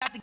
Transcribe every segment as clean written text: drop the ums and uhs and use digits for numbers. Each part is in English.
got the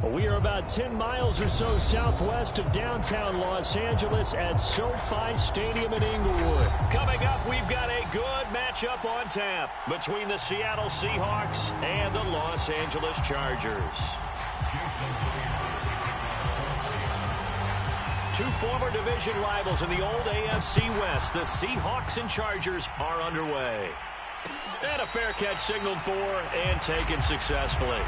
Well, we are about 10 miles or so southwest of downtown Los Angeles at SoFi Stadium in Inglewood. Coming up, we've got a good matchup on tap between the Seattle Seahawks and the Los Angeles Chargers. Two former division rivals in the old AFC West, the Seahawks and Chargers, are underway. And a fair catch signaled for and taken successfully.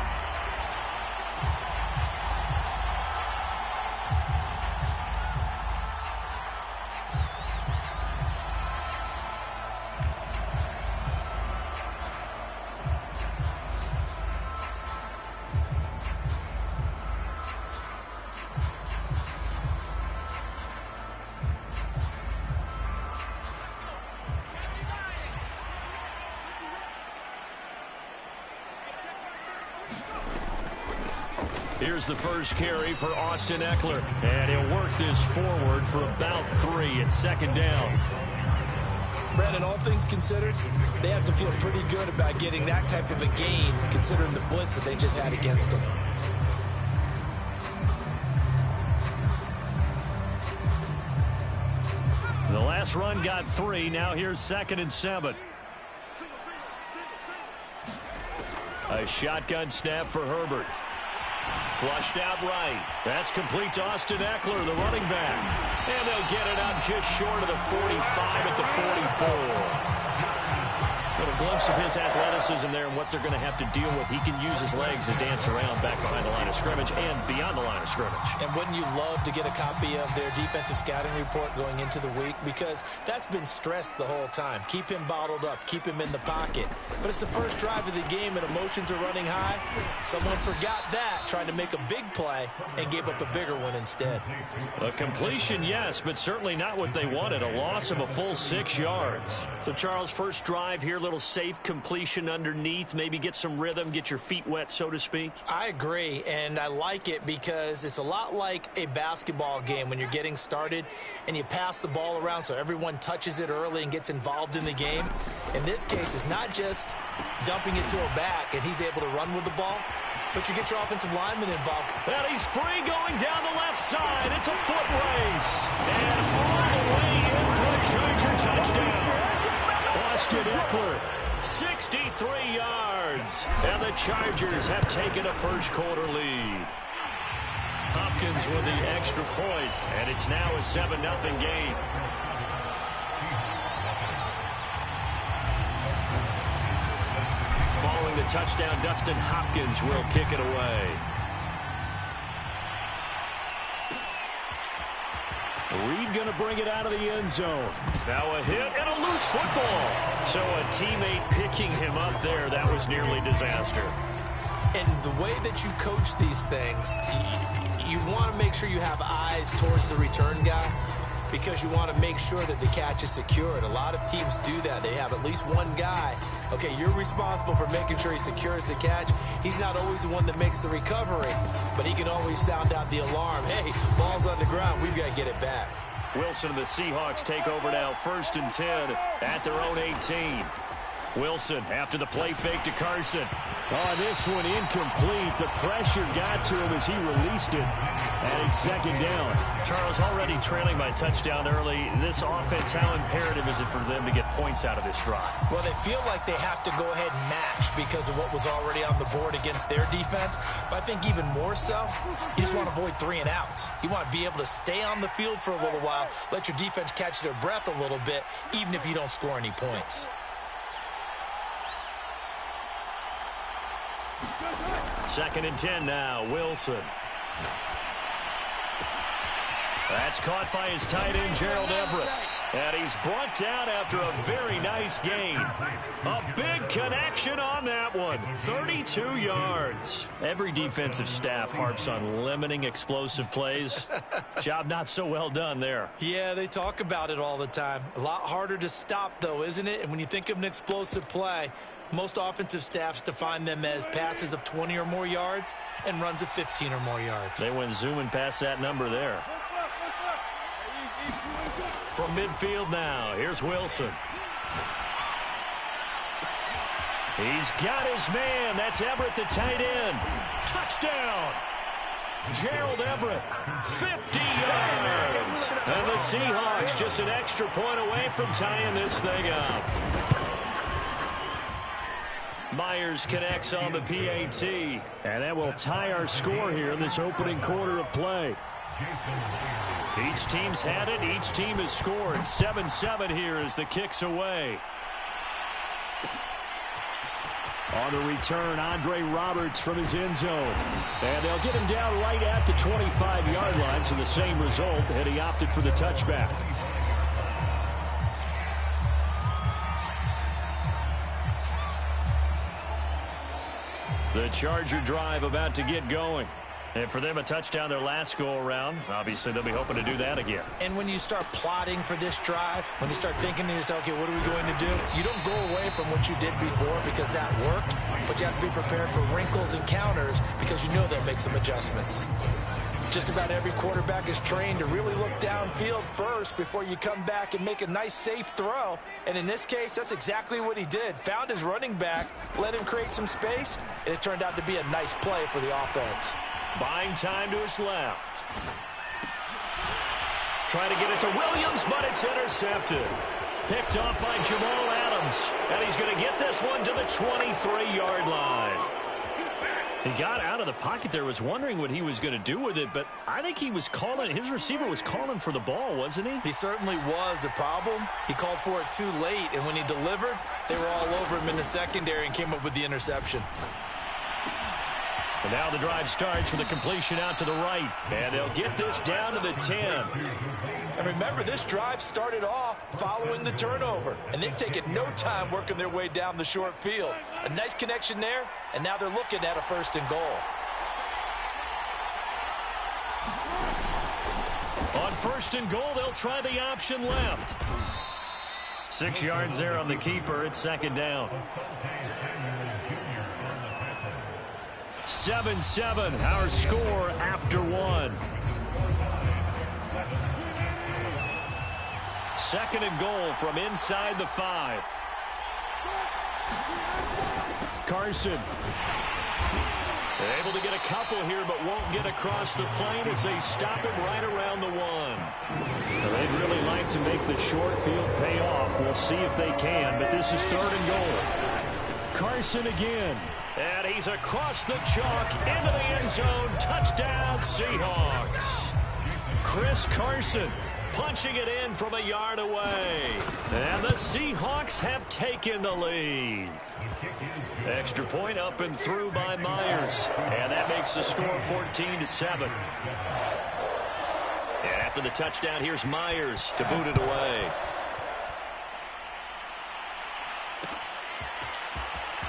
Here's the first carry for Austin Eckler. And he'll work this forward for about 3 and second down. Brandon, all things considered, they have to feel pretty good about getting that type of a gain, considering the blitz that they just had against them. The last run got 3. Now here's 2nd and 7. A shotgun snap for Herbert. Flushed out right. That's complete to Austin Eckler, the running back. And they'll get it up just short of the 45 at the 44. A little glimpse of his athleticism there and what they're going to have to deal with. He can use his legs to dance around back behind the line of scrimmage and beyond the line of scrimmage. And wouldn't you love to get a copy of their defensive scouting report going into the week? Because that's been stressed the whole time. Keep him bottled up. Keep him in the pocket. But it's the first drive of the game and emotions are running high. Someone forgot that, trying to make a big play and gave up a bigger one instead. A completion, yes, but certainly not what they wanted. A loss of a full 6 yards. So, Charles, first drive here, little safe completion underneath, maybe get some rhythm, get your feet wet, so to speak. I agree, and I like it because it's a lot like a basketball game when you're getting started and you pass the ball around so everyone touches it early and gets involved in the game. In this case, it's not just dumping it to a back and he's able to run with the ball, but you get your offensive lineman involved. And he's free going down the left side. It's a foot race. And all the way in for a Charger touchdown. Austin Eckler, 63 yards. And the Chargers have taken a first quarter lead. Hopkins with the extra point, and it's now a 7-0 game. Following the touchdown, Dustin Hopkins will kick it away. Reed going to bring it out of the end zone. Now a hit and a loose football. So a teammate picking him up there, that was nearly disaster. And the way that you coach these things, you want to make sure you have eyes towards the return guy because you want to make sure that the catch is secured. A lot of teams do that. They have at least one guy. Okay, you're responsible for making sure he secures the catch. He's not always the one that makes the recovery, but he can always sound out the alarm. Hey, ball's on the ground. We've got to get it back. Wilson and the Seahawks take over now, 1st and 10 at their own 18. Wilson after the play fake to Carson. Oh, this one incomplete. The pressure got to him as he released it. And it's 2nd down. Charles already trailing by touchdown early. This offense, how imperative is it for them to get points out of this drive? Well, they feel like they have to go ahead and match because of what was already on the board against their defense. But I think even more so, you just want to avoid 3 and outs. You want to be able to stay on the field for a little while, let your defense catch their breath a little bit, even if you don't score any points. 2nd and 10 now, Wilson. That's caught by his tight end, Gerald Everett. And he's brought down after a very nice gain. A big connection on that one. 32 yards. Every defensive staff harps on limiting explosive plays. Job not so well done there. Yeah, they talk about it all the time. A lot harder to stop, though, isn't it? And when you think of an explosive play, most offensive staffs define them as passes of 20 or more yards and runs of 15 or more yards. They went zooming past that number there. From midfield now, here's Wilson. He's got his man. That's Everett, the tight end. Touchdown. Gerald Everett, 50 yards. And the Seahawks just an extra point away from tying this thing up. Myers connects on the PAT. And that will tie our score here in this opening quarter of play. Each team's had it. Each team has scored. 7-7 here as the kick's away. On the return, Andre Roberts from his end zone. And they'll get him down right at the 25-yard line, so the same result, and he opted for the touchback. The Charger drive about to get going. And for them, a touchdown their last go-around. Obviously, they'll be hoping to do that again. And when you start plotting for this drive, when you start thinking to yourself, okay, what are we going to do? You don't go away from what you did before because that worked, but you have to be prepared for wrinkles and counters because you know they'll make some adjustments. Just about every quarterback is trained to really look downfield first before you come back and make a nice, safe throw. And in this case, that's exactly what he did. Found his running back, let him create some space, and it turned out to be a nice play for the offense. Buying time to his left. Trying to get it to Williams, but it's intercepted. Picked off by Jamal Adams. And he's going to get this one to the 23-yard line. He got out of the pocket there, was wondering what he was going to do with it, but I think he was calling, his receiver was calling for the ball, wasn't he? He certainly was. The problem, he called for it too late, and when he delivered, they were all over him in the secondary and came up with the interception. And now the drive starts with a completion out to the right. And they'll get this down to the 10. And remember, this drive started off following the turnover. And they've taken no time working their way down the short field. A nice connection there, and now they're looking at a 1st and goal. On 1st and goal, they'll try the option left. 6 yards there on the keeper. It's 2nd down. 7-7, our score after 1. 2nd and goal from inside the 5. Carson. Able to get a couple here, but won't get across the plane as they stop him right around the 1. They'd really like to make the short field pay off. We'll see if they can, but this is 3rd and goal. Carson again. And he's across the chalk into the end zone. Touchdown, Seahawks. Chris Carson punching it in from a yard away. And the Seahawks have taken the lead. Extra point up and through by Myers. And that makes the score 14-7. And after the touchdown, here's Myers to boot it away.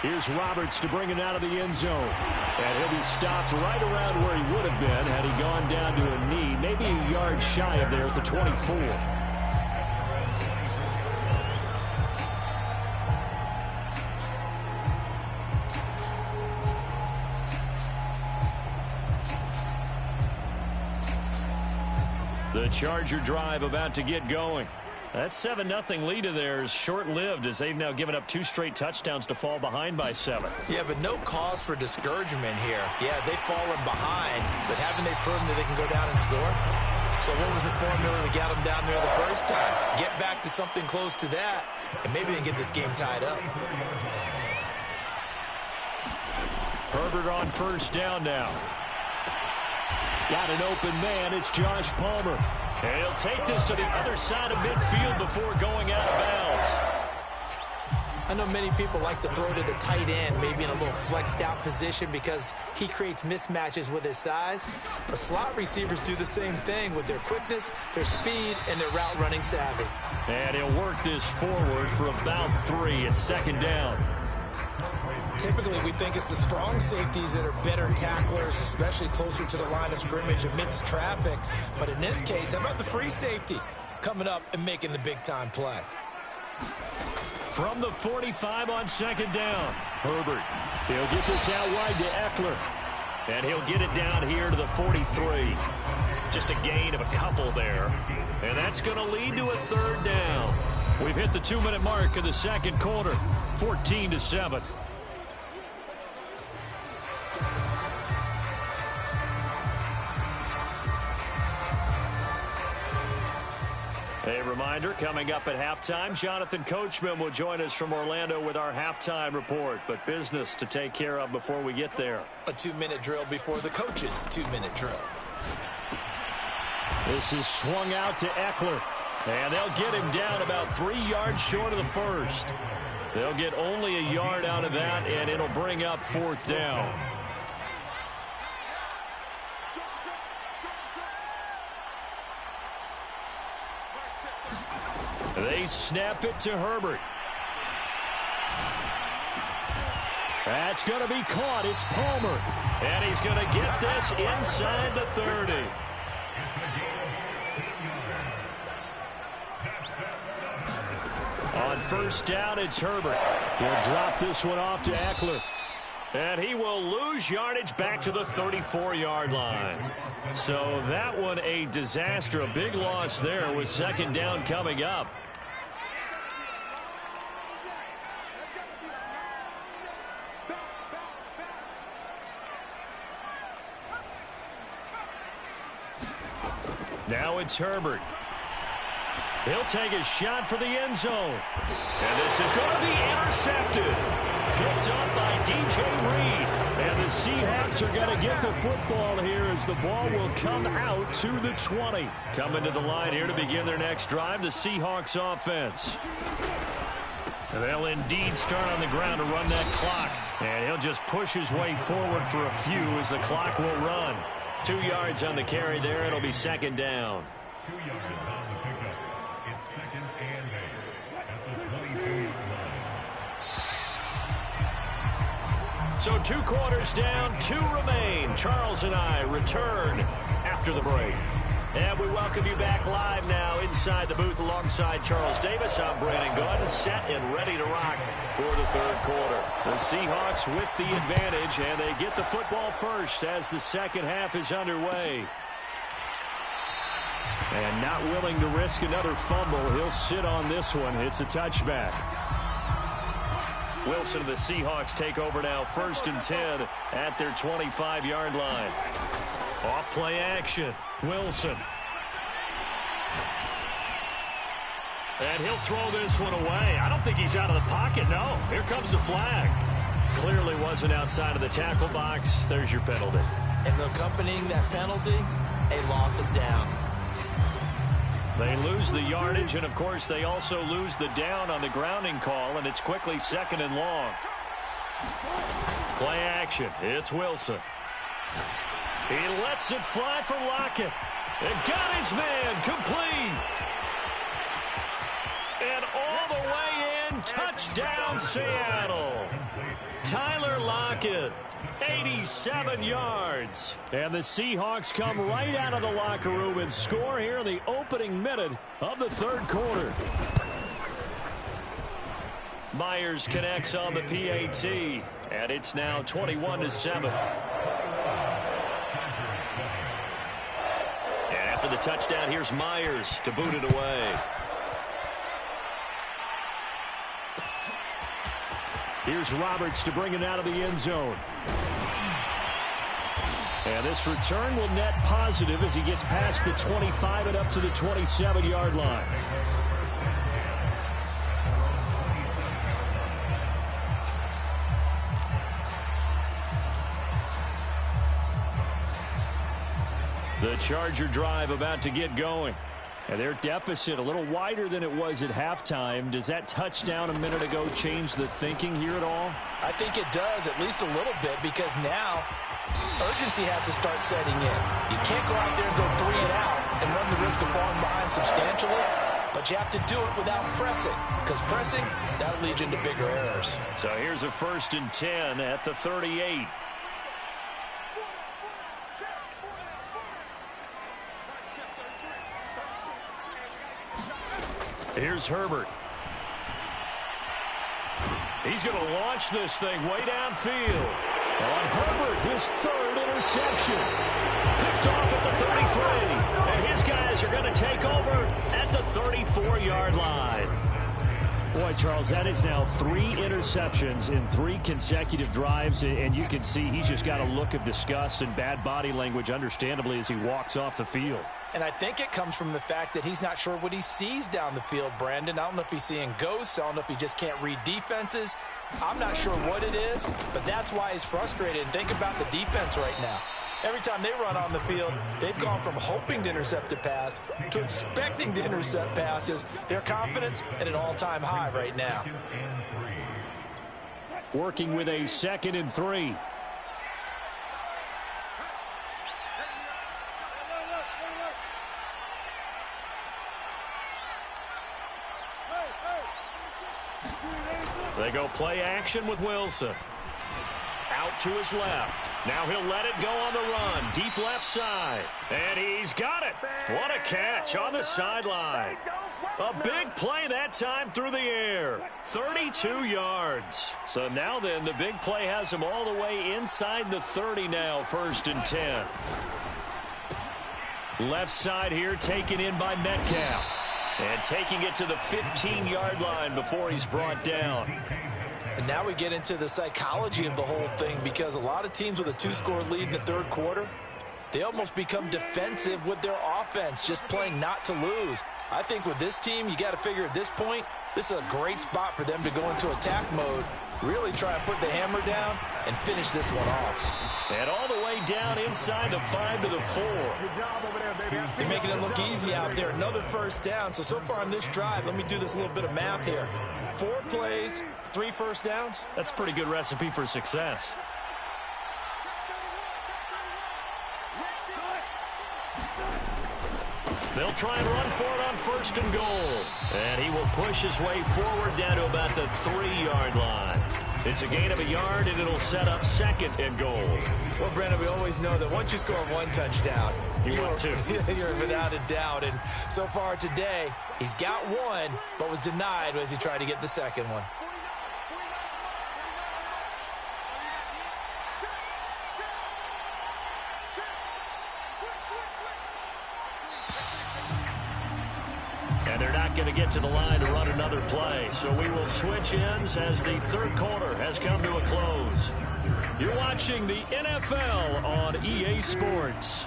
Here's Roberts to bring it out of the end zone. And he'll be stopped right around where he would have been had he gone down to a knee, maybe a yard shy of there at the 24. The Charger drive about to get going. That 7-0 lead of theirs short-lived as they've now given up 2 straight touchdowns to fall behind by 7. Yeah, but no cause for discouragement here. Yeah, they've fallen behind, but haven't they proven that they can go down and score? So what was the formula that got them down there the first time? Get back to something close to that, and maybe they can get this game tied up. Herbert on 1st down now. Got an open man. It's Josh Palmer. And he'll take this to the other side of midfield before going out of bounds. I know many people like to throw to the tight end, maybe in a little flexed out position because he creates mismatches with his size. But slot receivers do the same thing with their quickness, their speed, and their route running savvy. And he'll work this forward for about 3 at 2nd down. Typically, we think it's the strong safeties that are better tacklers, especially closer to the line of scrimmage amidst traffic. But in this case, how about the free safety coming up and making the big-time play? From the 45 on 2nd down, Herbert. He'll get this out wide to Eckler. And he'll get it down here to the 43. Just a gain of a couple there. And that's going to lead to a 3rd down. We've hit the 2-minute mark of the 2nd quarter, 14-7. A reminder, coming up at halftime, Jonathan Coachman will join us from Orlando with our halftime report. But business to take care of before we get there. A 2-minute drill before the coach's 2-minute drill. This is swung out to Eckler. And they'll get him down about 3 yards short of the first. They'll get only a yard out of that, and it'll bring up 4th down. They snap it to Herbert. That's going to be caught. It's Palmer. And he's going to get this inside the 30. On 1st down, it's Herbert. He'll drop this one off to Eckler. And he will lose yardage back to the 34-yard line. So that one a disaster. A big loss there with 2nd down coming up. Now it's Herbert. He'll take a shot for the end zone. And this is going to be intercepted. Picked up by DJ Reed. And the Seahawks are going to get the football here as the ball will come out to the 20. Coming to the line here to begin their next drive, the Seahawks offense. And they'll indeed start on the ground to run that clock. And he'll just push his way forward for a few as the clock will run. 2 yards on the carry there. It'll be 2nd down. 2 yards on the pickup. It's 2nd and 8 at the 22 line. So 2 quarters down, 2 remain. Charles and I return after the break. And we welcome you back live now inside the booth alongside Charles Davis. I'm Brandon Gordon, set and ready to rock for the 3rd quarter. The Seahawks with the advantage, and they get the football first as the 2nd half is underway. And not willing to risk another fumble, he'll sit on this one. It's a touchback. Wilson and the Seahawks take over now, 1st and 10 at their 25-yard line. Off play action. Wilson. And he'll throw this one away. I don't think he's out of the pocket. No. Here comes the flag. Clearly wasn't outside of the tackle box. There's your penalty. And accompanying that penalty, a loss of down. They lose the yardage, and, of course, they also lose the down on the grounding call, and it's quickly 2nd and long. Play action. It's Wilson. He lets it fly for Lockett. And got his man complete. And all the way in, touchdown Seattle. Tyler Lockett, 87 yards. And the Seahawks come right out of the locker room and score here in the opening minute of the 3rd quarter. Myers connects on the PAT, and it's now 21-7. After the touchdown, here's Myers to boot it away. Here's Roberts to bring it out of the end zone. And this return will net positive as he gets past the 25 and up to the 27-yard line. The Charger drive about to get going. And their deficit a little wider than it was at halftime. Does that touchdown a minute ago change the thinking here at all? I think it does, at least a little bit, because now urgency has to start setting in. You can't go out there and go 3 and out and run the risk of falling behind substantially, but you have to do it without pressing, because pressing, that'll lead you into bigger errors. So here's a 1st and 10 at the 38. Here's Herbert. He's going to launch this thing way downfield. On Herbert, his 3rd interception. Picked off at the 33. And his guys are going to take over at the 34-yard line. Boy, Charles, that is now 3 interceptions in 3 consecutive drives, and you can see he's just got a look of disgust and bad body language, understandably, as he walks off the field. And I think it comes from the fact that he's not sure what he sees down the field, Brandon. I don't know if he's seeing ghosts. I don't know if he just can't read defenses. I'm not sure what it is, but that's why he's frustrated. And think about the defense right now. Every time they run on the field, they've gone from hoping to intercept a pass to expecting to intercept passes. Their confidence at an all-time high right now. Working with a 2nd and 3. They go play action with Wilson. Out to his left. Now he'll let it go on the run. Deep left side. And he's got it. What a catch on the sideline. A big play that time through the air. 32 yards. So now then, the big play has him all the way inside the 30 now, 1st and 10. Left side here taken in by Metcalf. And taking it to the 15-yard line before he's brought down. And now we get into the psychology of the whole thing, because a lot of teams with a 2-score lead in the 3rd quarter, they almost become defensive with their offense, just playing not to lose. I think with this team, you got to figure at this point, this is a great spot for them to go into attack mode, really try to put the hammer down and finish this one off. And all the way down inside the 5 to the 4. Good job over there, baby. They're making it look easy out there. Another 1st down. So far on this drive, let me do this little bit of math here. 4 plays, 3 1st downs. That's a pretty good recipe for success. They'll try and run for it on 1st and goal. And he will push his way forward down to about the 3-yard line. It's a gain of a yard, and it'll set up 2nd and goal. Well, Brandon, we always know that once you score 1 touchdown, you're without a doubt. And so far today, he's got 1, but was denied as he tried to get the 2nd one. And they're not going to get to the line to run another play. So we will switch ends as the 3rd quarter has come to a close. You're watching the NFL on EA Sports.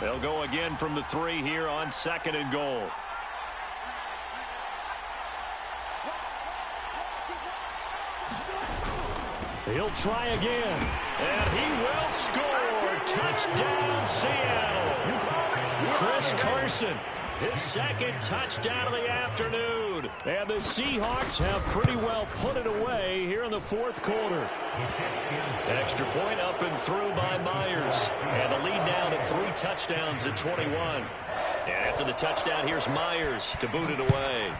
They'll go again from the 3 here on 2nd and goal. He'll try again. And he will score. Touchdown, Seattle. Chris Carson. His 2nd touchdown of the afternoon. And the Seahawks have pretty well put it away here in the 4th quarter. Extra point up and through by Myers. And the lead now to 3 touchdowns at 21. And after the touchdown, here's Myers to boot it away.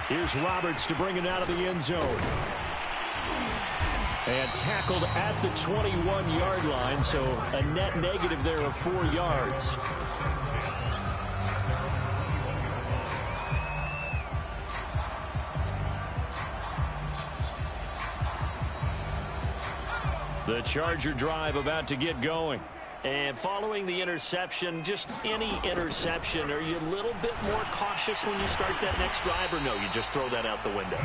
Here's Roberts to bring it out of the end zone. And tackled at the 21-yard line, so a net negative there of 4 yards. The Charger drive about to get going. And following the interception, just any interception, are you a little bit more cautious when you start that next drive, or no, you just throw that out the window?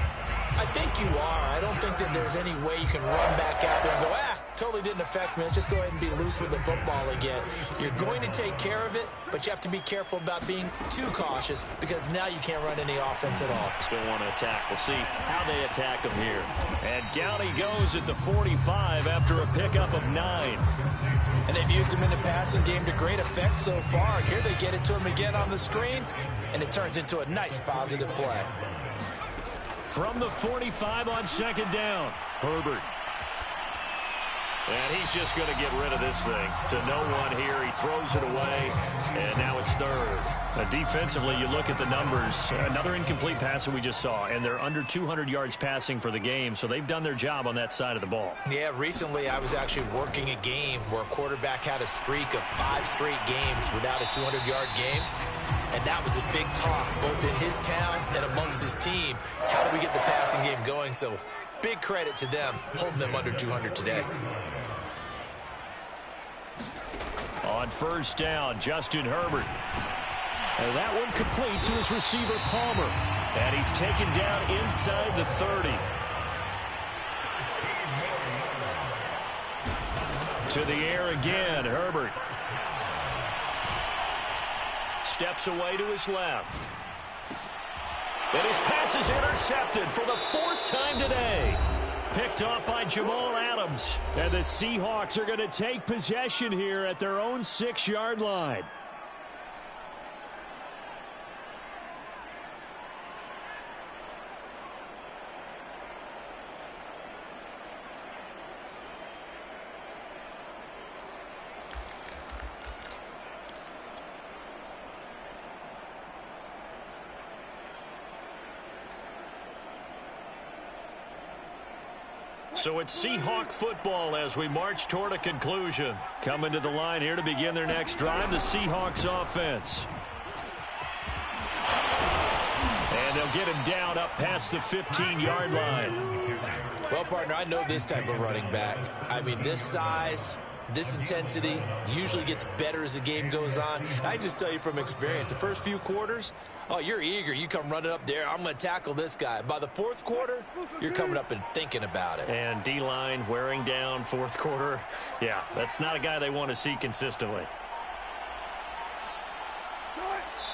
I think you are. I don't think that there's any way you can run back out there and go, totally didn't affect me. Let's just go ahead and be loose with the football again. You're going to take care of it, but you have to be careful about being too cautious, because now you can't run any offense at all. Still want to attack. We'll see how they attack him here. And down he goes at the 45 after a pickup of 9. And they've used him in the passing game to great effect so far. And here they get it to him again on the screen, and it turns into a nice positive play. From the 45 on 2nd down, Herbert. And he's just going to get rid of this thing to no one here. He throws it away, and now it's 3rd. Defensively, you look at the numbers. Another incomplete pass that we just saw, and they're under 200 yards passing for the game, so they've done their job on that side of the ball. Yeah, recently I was actually working a game where a quarterback had a streak of 5 straight games without a 200-yard game. And that was a big talk, both in his town and amongst his team. How do we get the passing game going? So big credit to them, holding them under 200 today. On 1st down, Justin Herbert. And that one complete to his receiver, Palmer. And he's taken down inside the 30. To the air again, Herbert. Steps away to his left. And his pass is intercepted for the 4th time today. Picked off by Jamal Adams. And the Seahawks are going to take possession here at their own 6-yard line. So it's Seahawk football as we march toward a conclusion. Coming to the line here to begin their next drive, the Seahawks offense. And they'll get him down up past the 15-yard line. Well, partner, I know this type of running back. I mean, this size, this intensity usually gets better as the game goes on. I just tell you from experience, the first few quarters, oh, you're eager. You come running up there. I'm going to tackle this guy. By the 4th quarter, you're coming up and thinking about it. And D-line wearing down 4th quarter. Yeah, that's not a guy they want to see consistently.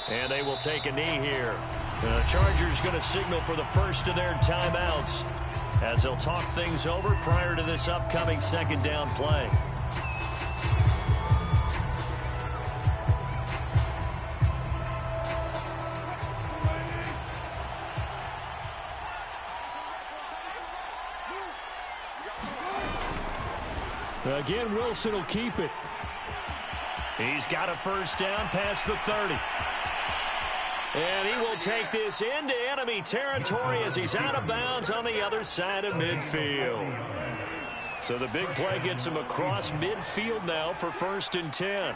And they will take a knee here. The Chargers going to signal for the first of their timeouts as they'll talk things over prior to this upcoming 2nd down play. Again, Wilson will keep it. He's got a 1st down past the 30. And he will take this into enemy territory as he's out of bounds on the other side of midfield. So the big play gets him across midfield now for 1st and 10.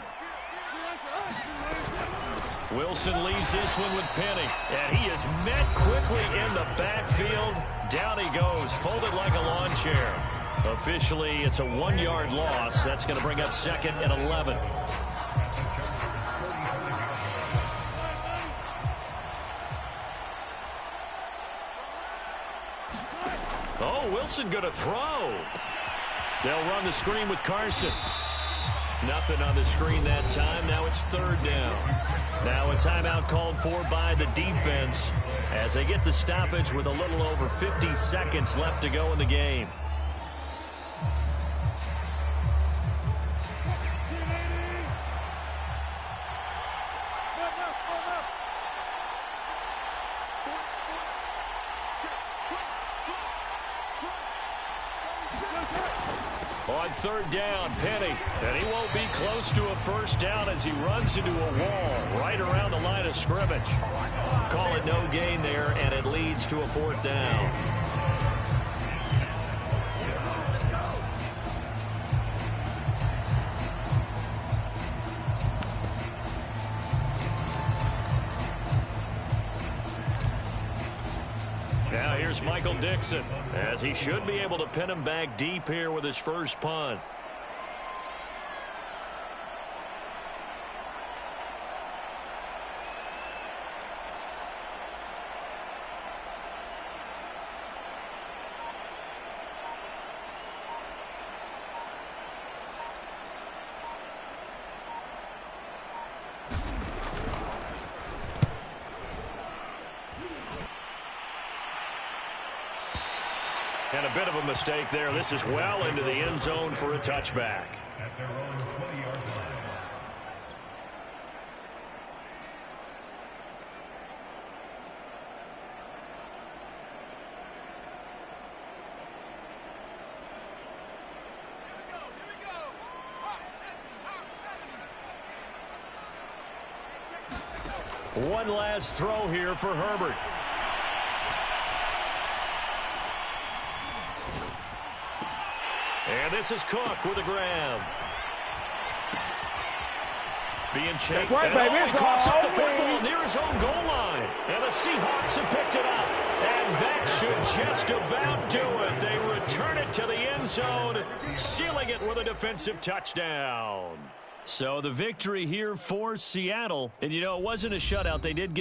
Wilson leaves this one with Penny. And he is met quickly in the backfield. Down he goes, folded like a lawn chair. Officially, it's a 1-yard loss. That's going to bring up 2nd and 11. Oh, Wilson going to throw. They'll run the screen with Carson. Nothing on the screen that time. Now it's 3rd down. Now a timeout called for by the defense as they get the stoppage with a little over 50 seconds left to go in the game. On 3rd down, Penny. And he won't be close to a 1st down as he runs into a wall right around the line of scrimmage. Call it no gain there, and it leads to a 4th down. Now here's Michael Dixon, as he should be able to pin him back deep here with his first punt. And a bit of a mistake there. This is well into the end zone for a touchback. At their own 20-yard line. One last throw here for Herbert. And this is Cook with a grab. Being chased. Right, baby. He coughs up the football near his own goal line. And the Seahawks have picked it up. And that should just about do it. They return it to the end zone, sealing it with a defensive touchdown. So the victory here for Seattle. And, you know, it wasn't a shutout. They did get